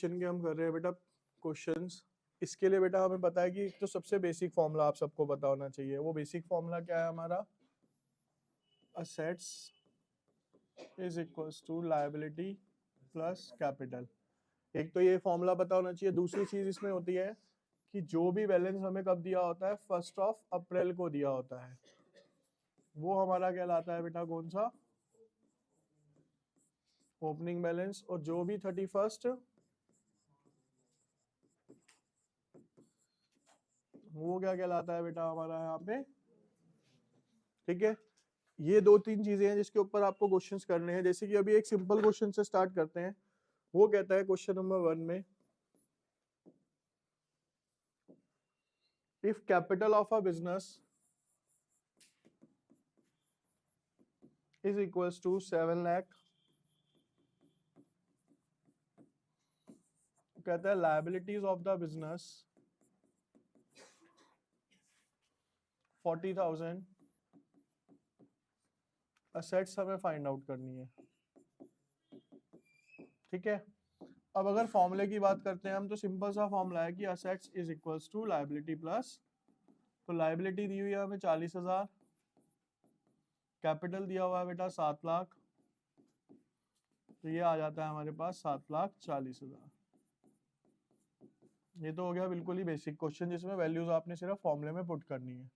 Addition के हम कर रहे हैं बेटा क्वेश्चंस। इसके लिए बेटा हमें पता है कि तो सबसे बेसिक फॉर्मूला आप सबको पता होना चाहिए। वो बेसिक फॉर्मूला क्या है हमारा? Assets is equals to liability plus capital. एक तो ये फॉर्मूला पता होना चाहिए। दूसरी चीज इसमें होती है कि जो भी बैलेंस हमें कब दिया होता है, 1 अप्रैल को दिया होता है, वो हमारा कहलाता है बेटा कौन सा? Opening balance. और जो भी 31 वो क्या कहलाता है बेटा हमारा यहाँ पे? ठीक है, ये 2-3 चीजें हैं जिसके ऊपर आपको क्वेश्चंस करने हैं। जैसे कि अभी एक सिंपल क्वेश्चन से स्टार्ट करते हैं। वो कहता है क्वेश्चन नंबर 1 में, if capital of a business is equals to 7 lakh, कहता है liabilities of the business 40,000, assets हमें फाइंड आउट करनी है। ठीक है, अब अगर फॉर्मूले की बात करते हैं हम, तो सिंपल सा फॉर्मूला है कि assets is equals to liability plus, तो लायबिलिटी दी हुई है हमें 40,000, कैपिटल दिया हुआ है बेटा 7 लाख, तो ये आ जाता है हमारे पास 7,40,000। ये तो हो गया बिल्कुल ही बेसिक क्वेश्चन जिसमें वैल्यूज आपने सिर्फ फॉर्मूले में पुट करनी है।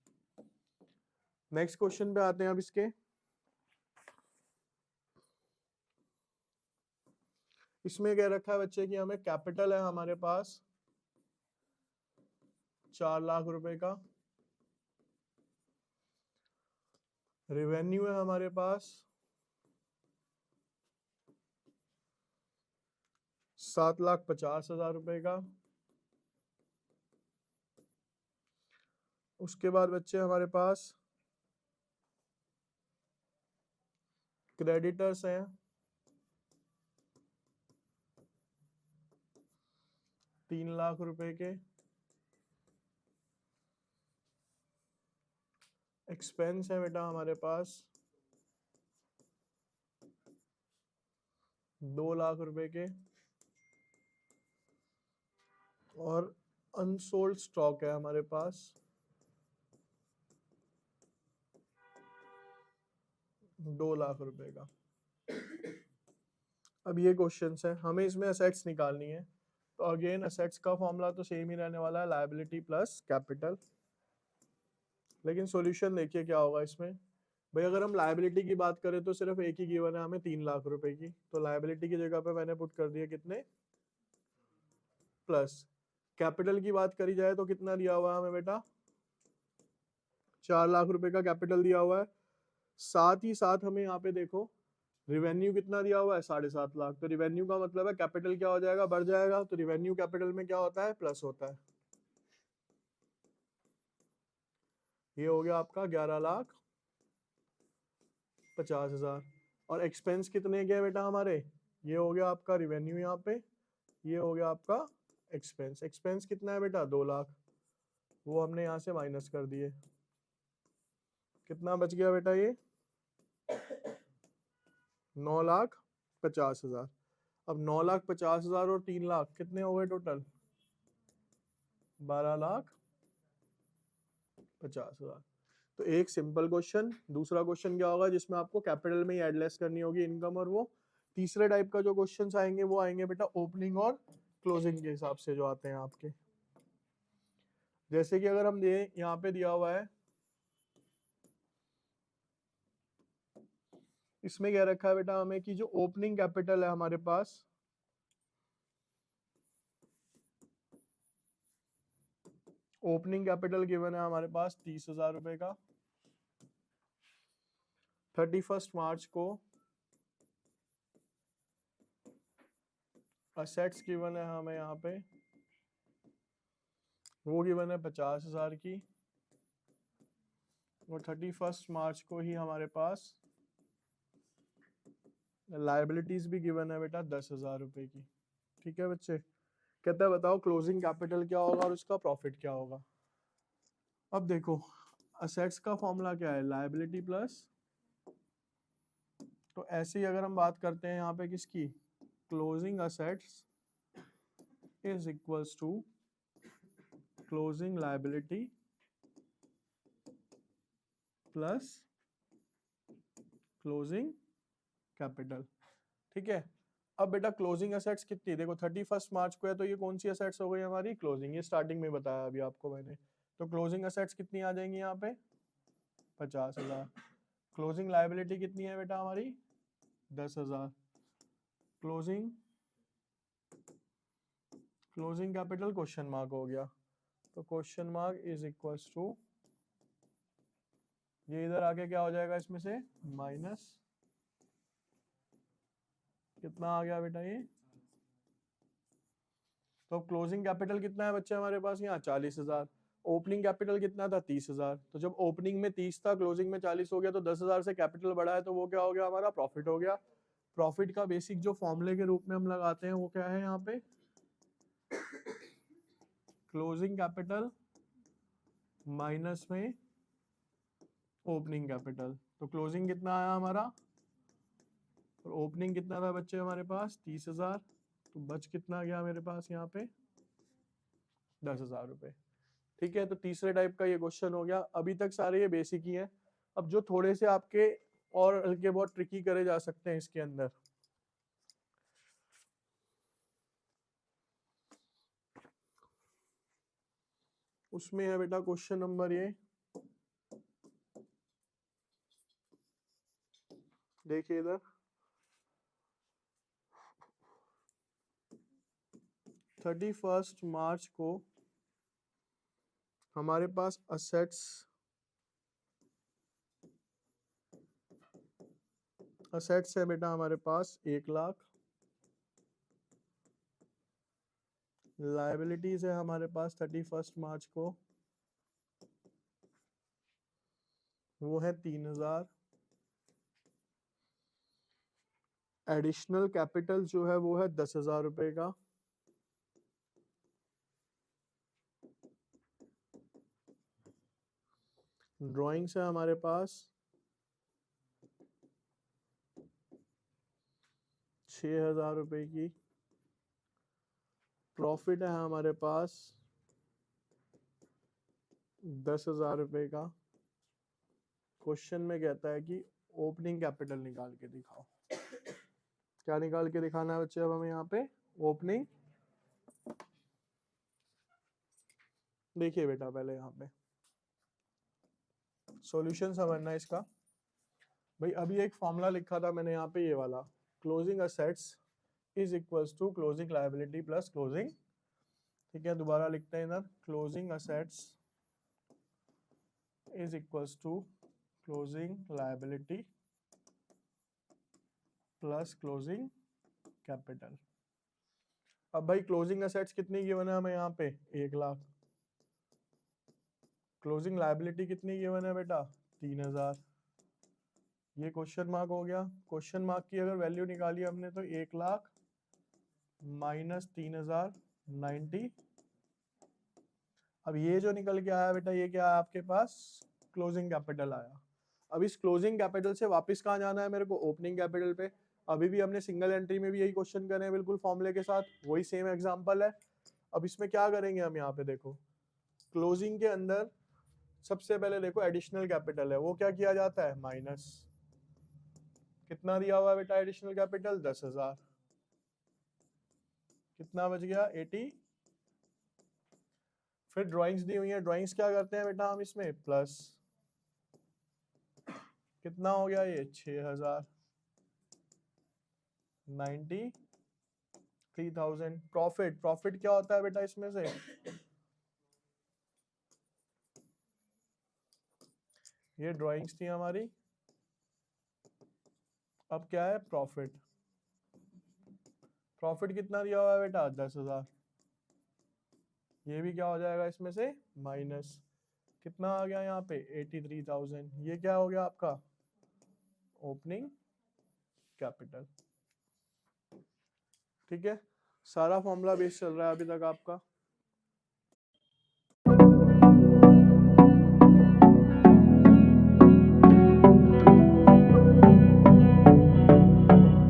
नेक्स्ट क्वेश्चन पे आते हैं अब इसके। इसमें क्या रखा है बच्चे कि हमें कैपिटल है हमारे पास 4 लाख रुपए का, रेवेन्यू है हमारे पास 7,50,000 रुपए का। उसके बाद बच्चे हमारे पास क्रेडिटर्स हैं 3 लाख रुपए के, एक्सपेंस है बेटा हमारे पास 2 लाख रुपए के, और अनसोल्ड स्टॉक है हमारे पास 2 लाख रुपए का। अब ये क्वेश्चंस है, हमें इसमें असेट्स निकालनी है। तो अगेन असेट्स का फॉर्मूला तो सेम ही रहने वाला है, लायबिलिटी प्लस कैपिटल। लेकिन सॉल्यूशन देखिए क्या होगा इसमें। भाई अगर हम लायबिलिटी की बात करें तो सिर्फ एक ही गिवन है हमें 3 लाख रुपए की, तो लायबिलिटी की जगह पे मैंने पुट कर दिया कितने? प्लस। कैपिटल की बात करी जाए तो कितना दिया हुआ है हमें बेटा? 4 लाख रुपए का कैपिटल दिया हुआ है। साथ ही साथ हमें यहाँ पे देखो रिवेन्यू कितना दिया हुआ है? 7.5 लाख। तो रिवेन्यू का मतलब है कैपिटल क्या हो जाएगा? बढ़ जाएगा। तो रिवेन्यू कैपिटल में क्या होता है? प्लस होता है। ये हो गया आपका 11,50,000। और एक्सपेंस कितने के बेटा हमारे? ये हो गया आपका रिवेन्यू यहाँ पे, ये हो गया आपका एक्सपेंस। एक्सपेंस कितना है बेटा? 2 लाख, वो हमने यहाँ से माइनस कर दिए। कितना बच गया बेटा? ये 9,50,000। अब 9,50,000 और 3 लाख कितने हो गए टोटल? 12,50,000। तो एक सिंपल क्वेश्चन। दूसरा क्वेश्चन क्या होगा जिसमें आपको कैपिटल में ही एडलेस करनी होगी इनकम और वो। तीसरे टाइप का जो क्वेश्चंस आएंगे वो आएंगे बेटा ओपनिंग और क्लोजिंग के हिसाब से जो आते हैं आपके। जैसे कि अगर हम दें, यहाँ पे दिया हुआ है, इसमें क्या रखा है बेटा हमें कि जो ओपनिंग कैपिटल है हमारे पास, ओपनिंग कैपिटल गिवन है हमारे पास 30,000 रुपए का। 31 मार्च को असेट्स गिवन है हमें यहाँ पे, वो गिवन है 50,000 की। और 31 मार्च को ही हमारे पास लाइबिलिटीज भी गिवन है बेटा 10,000 रुपए की। ठीक है बच्चे, कहता है बताओ क्लोजिंग कैपिटल क्या होगा और उसका प्रॉफिट क्या होगा। अब देखो असेट्स का फॉर्मूला क्या है? लायबिलिटी प्लस, तो ऐसे ही अगर हम बात करते हैं यहाँ पे किसकी? Closing assets is equals to closing liability plus closing capital. ठीक है, अब बेटा क्लोजिंग एसेट्स कितनी, देखो 31 मार्च को है तो ये कौन सी एसेट्स हो गई हमारी, क्लोजिंग। ये स्टार्टिंग में बताया अभी आपको मैंने। तो क्लोजिंग एसेट्स कितनी आ जाएंगी यहाँ पे, 50,000। क्लोजिंग लायबिलिटी कितनी है बेटा हमारी, 10,000। क्लोजिंग कैपिटल क्वेश्चन मार्क हो गया, तो question mark is equals to, ये इधर आके क्या हो जाएगा इसमें से, माइनस, कितना आ गया बेटा ये। तो क्लोजिंग कैपिटल कितना है बच्चे हमारे पास यहाँ, 40,000। ओपनिंग कैपिटल कितना था, 30,000। तो जब ओपनिंग में 30 था, क्लोजिंग में 40 हो गया, तो 10,000 से कैपिटल बढ़ा है, तो वो क्या हो गया हमारा, प्रॉफिट हो गया। प्रॉफिट का बेसिक जो फॉर्मूले के रूप में हम लगाते हैं वो क्या है यहाँ पे, क्लोजिंग कैपिटल माइनस में ओपनिंग कैपिटल। तो क्लोजिंग कितना आया हमारा, और ओपनिंग कितना था बच्चे हमारे पास, 30,000। तो बच कितना गया मेरे पास यहाँ पे, 10,000 रुपए। ठीक है, तो तीसरे टाइप का ये क्वेश्चन हो गया। अभी तक सारे ये बेसिक ही हैं। अब जो थोड़े से आपके और हल्के बहुत ट्रिकी करे जा सकते हैं इसके अंदर, उसमें है बेटा क्वेश्चन नंबर ये, देखिए इधर, 31 मार्च को हमारे पास असेट्स है बेटा हमारे पास 1,00,000। लायबिलिटीज है हमारे पास 31 मार्च को, वो है 3,000। एडिशनल कैपिटल जो है वो है 10,000 रुपए का। ड्राइंग्स है हमारे पास 6,000 रुपए की। प्रॉफिट है हमारे पास 10,000 रुपए का। क्वेश्चन में कहता है कि ओपनिंग कैपिटल निकाल के दिखाओ। क्या निकाल के दिखाना है बच्चे अब हमें यहाँ पे, ओपनिंग। देखिए बेटा पहले यहाँ पे सॉल्यूशन समझना है इसका। भाई अभी एक फॉर्मूला लिखा था मैंने यहाँ पे, ये वाला, closing assets is equals to closing liability plus closing. ठीक है, दोबारा लिखते हैं इधर, closing assets is equals to closing liability plus closing capital. अब भाई क्लोजिंग असेट्स कितनी गिवन है हमें यहाँ पे, 1,00,000। क्लोजिंग लायबिलिटी कितनी गिवन है बेटा, 3,000। ये क्वेश्चन मार्क हो गया। क्वेश्चन मार्क की अगर वैल्यू निकाली हमने तो 1,00,000 माइनस 3,000, 90। अब ये जो निकल के आया बेटा, ये क्या है आपके पास, क्लोजिंग कैपिटल आया। अब इस क्लोजिंग कैपिटल से वापस कहाँ जाना है मेरे को, ओपनिंग कैपिटल पे। अभी भी हमने सिंगल एंट्री में भी यही क्वेश्चन करे हैं, बिल्कुल फॉर्मूले के साथ, वही सेम एग्जांपल है। अब इसमें क्या करेंगे हम, यहाँ पे देखो, क्लोजिंग के अंदर सबसे पहले देखो एडिशनल कैपिटल है, वो क्या किया जाता है, माइनस। कितना दिया हुआ है बेटा एडिशनल कैपिटल, 10,000। कितना बच गया, 80। फिर ड्राइंग्स दी हुई है, ड्राइंग्स क्या करते हैं बेटा हम इसमें, प्लस। कितना हो गया ये, 6,000, 93,000। प्रॉफिट क्या होता है बेटा इसमें से, ये ड्राइंग्स थी हमारी। अब क्या है, प्रॉफिट कितना दिया हुआ है बेटा, 10,000। ये भी क्या हो जाएगा इसमें से, माइनस। कितना आ गया यहाँ पे, 83,000। ये क्या हो गया आपका, ओपनिंग कैपिटल। ठीक है, सारा फॉर्मूला बेस चल रहा है अभी तक आपका।